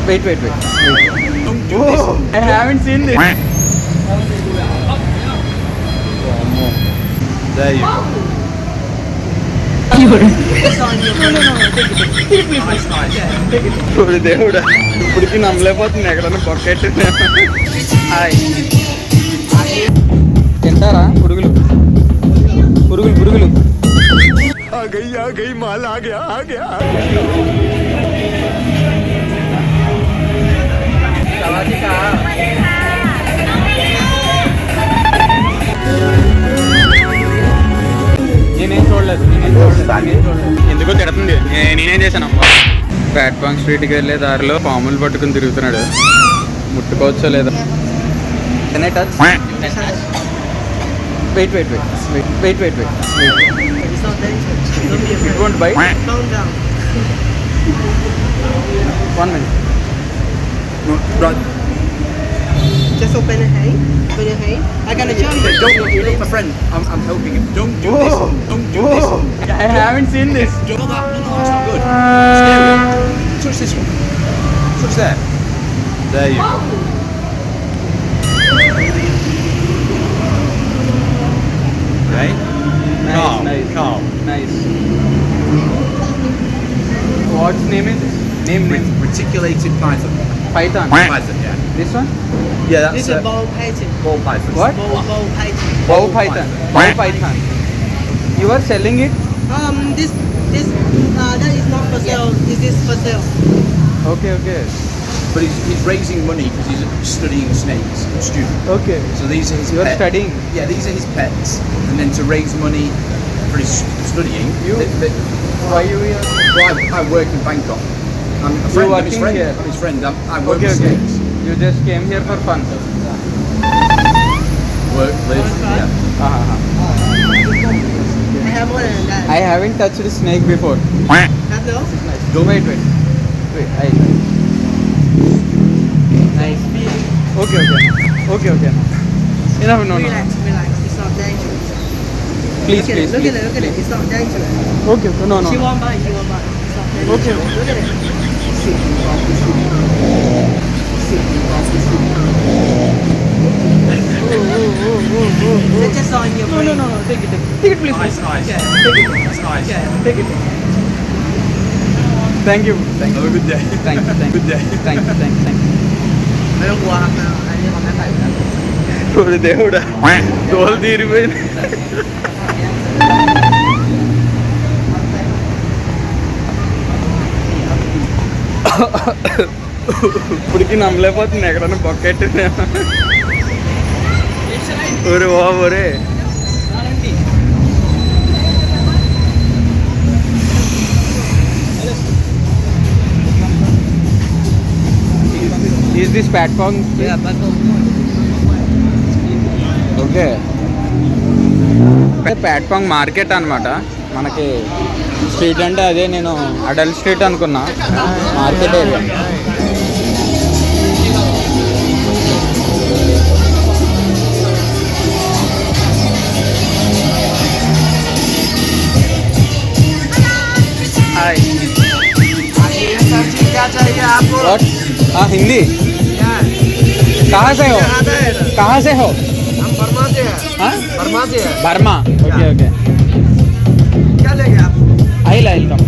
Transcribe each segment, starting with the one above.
Wait. Oh, I haven't seen this. There you go. దేవుడా ఇప్పటికి నమ్మలేకపోతుంది ఎక్కడన్నా పొక్కెట్టి హాయ్ తింటారా పురుగులు ఆ గై మాల్ ఆ గయా నేనేం చూడలేదు ఎందుకో తిడుతుంది నేనేం చేశాను ప్లాట్ఫామ్ స్ట్రీట్కి వెళ్ళే దారిలో పాములు పట్టుకుని తిరుగుతున్నాడు ముట్టుకోవచ్చో లేదా touch wait it won't bite 1 minute Just open your hand. I'm gonna show you. Don't you look my friend. I'm helping him. Don't do this. Don't do this. I haven't seen this. Don't do that. No, that's not good. Scary. Touch this one. Touch there. There you go. Right? Calm. Nice. What's name is this? Name. Reticulated python. Python. Python, yeah. This one? Yeah, that's This is ball python. ball python. What? Ball python. Bow python. Bow python. You are selling it? This that is not for sale. This is for sale. Okay. But he's raising money because he's studying snakes, a student. Okay. So these are his You are pets. studying? Yeah, these are his pets. And then to raise money for his studying. Why you here? Well, I work in Bangkok. I'm a friend. I'm his working friend. here? I'm his friend. I work Okay. with snakes. You just came here for fun. Work, live, yeah. I have more than that. I haven't touched a snake before. Have no? Wait. Nice. Okay. Enough, no. Relax. It's not dangerous. Please. Look at it. It's not dangerous. Okay, no. She won't bite. It's not dangerous. Okay. Look at it. It's just on your brain. No. Take it, please. Nice. Yeah. That's nice. Yeah. Take it. Thank you. Have a good day. Thank you. Good day. Thank you. I don't want to. I didn't want to bite. ఓరి దేవుడా తోలు తీరిపోయింది. ఇప్పటికి నమ్మలేకపోతుంది ఎక్కడన్నా పొక్కెట్టి ఒరే Is this platform? Yeah, but okay platform market అనమాట మనకి street అంటే అదే నేను అడల్ట్ స్ట్రీట్ అనుకున్నా market area hi What? Hindi कहाँ से हो हम बर्मा से हैं। हाँ? बर्मा से हैं। बर्मा ओके क्या लेंगे आप? आइल कम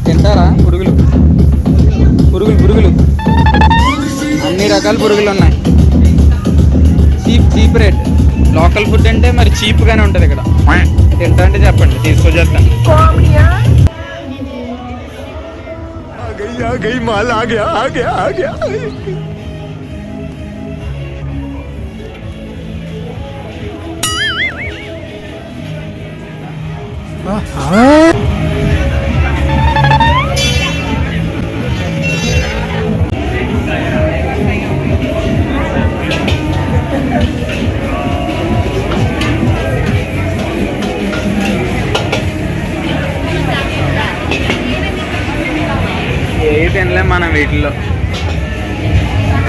తింటారా పురుగులు అన్ని రకాల పురుగులు ఉన్నాయి చీప్ రేట్ లోకల్ ఫుడ్ అంటే మరి చీప్గానే ఉంటుంది ఇక్కడ తింటా అంటే చెప్పండి తీసుకొచ్చేస్తాను आ गई माल आ गया తినలే మనం వీటిల్లో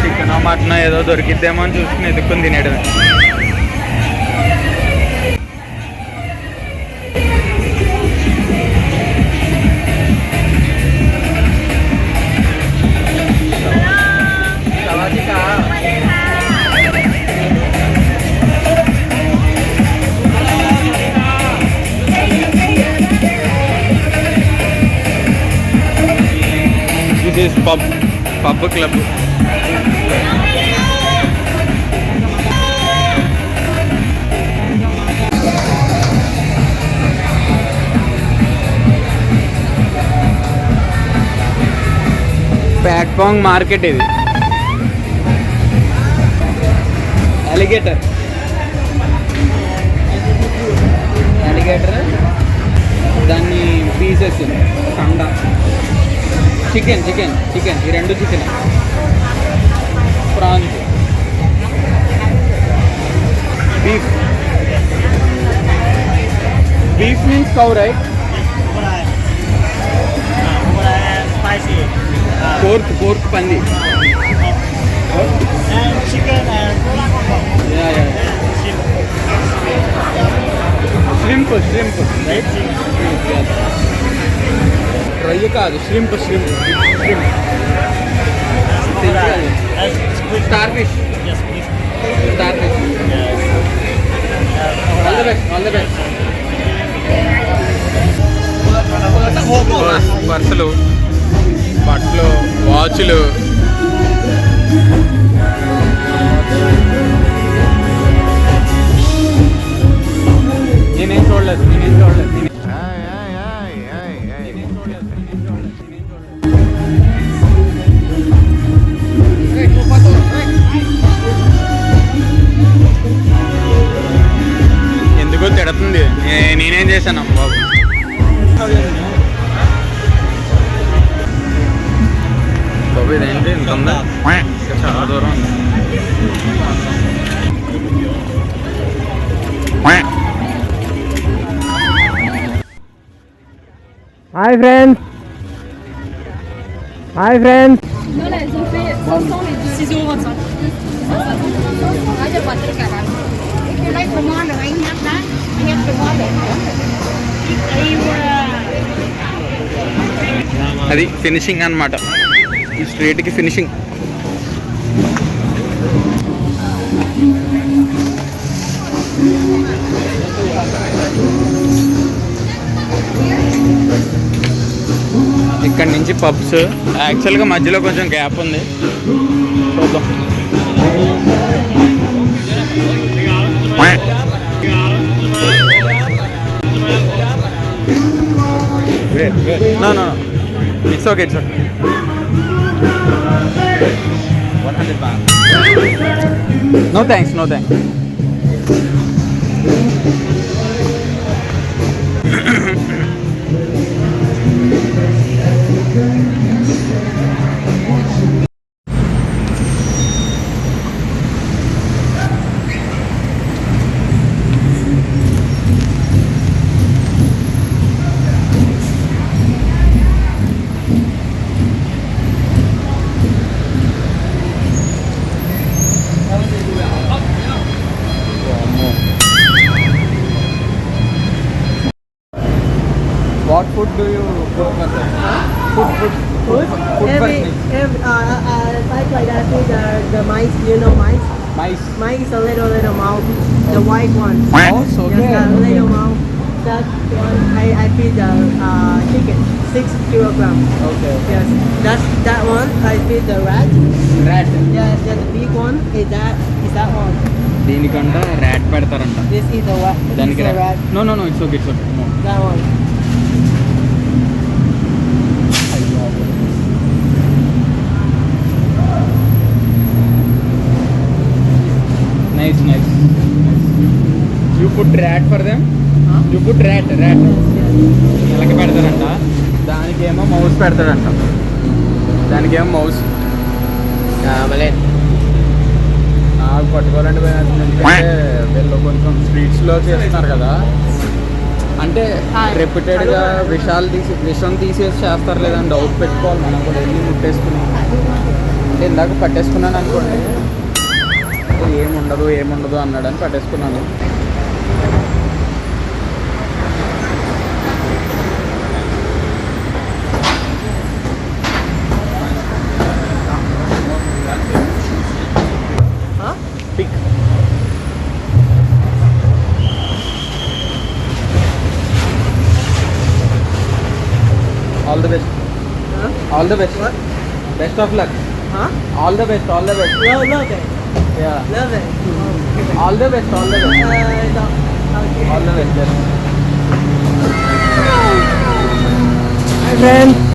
చికెన్ మటన్ ఏదో దొరికిద్దేమో అని చూసుకుని ఎదుక్కుని తినేయడమే this is pub club. Platform market ఇది. అలిగేటర్ దాన్ని పీసెస్ కండ చికెన్ ఈ రెండు chicken. Prawns, beef means cow right? Spicy. Pork పంది. And chicken and shrimp right? రొయ్య కాదు, shrimp. Star fish. Yes, please. All the best. పర్సులు, బట్టలు, వాచ్లు. నేనేం చూడలేదు. ఎందుకో తిడుతుంది. నేనేం చేశాను బాబు? బాబు ఇదేంటి ఇంత ఉందా? ఇంకా చాలా దూరం ఉంది. Hi friends. Non, là, elles ont fait 500 les deux. 6,25 €. Ah, j'ai pas très carré. Cái lấy của ngon được anh nhắc đó. Anh nhắc của ngon được. అది ఫినిషింగ్ అన్నమాట. ఈ స్ట్రీట్కి ఫినిషింగ్. ఇక్కడ నుంచి పబ్స్. యాక్చువల్గా మధ్యలో కొంచెం గ్యాప్ ఉంది, చూద్దాం. No. It's okay. 100 baht. No thanks. What food do you cook for them? Food for Every snakes. like that is the mice. You know mice? Mice. Mice is a little mouse, the white one. Mouse, okay. Yes, a little mouse. That one I feed the chicken, 6 kilograms. Okay. Yes, that one I feed the rat. Rat. Yeah, the big one is that one. దీనికంట rat పెడతారంట. This is the rat. దానికి This is the rat. No it's okay. No. That one. Nice. You put rat for them? Huh? You put rat. Yes. ఎలక పెడతారంట, దానికేమో mouse పెడతాడంట. దానికేమో mouse. నాకు పట్టుకోవాలంటే భయం. ఎందుకంటే వీళ్ళు కొంచెం స్ట్రీట్స్లో చేస్తున్నారు కదా, అంటే రెప్యూటెడ్గా విషం తీసేసి చేస్తారు లేదని డౌట్ పెట్టుకోవాలి మనం కూడా. వెళ్ళి ముట్టేసుకుని అంటే ఇందాక పట్టేసుకున్నాను అనుకోండి, ఏముండదు అన్నాడని పట్టేసుకున్నాను. పిక్. All the best. Huh? All the best. What? Best of luck. Huh? All the best. Love it. Yeah Love it. All the best. No. Okay. All the best. Hi friends.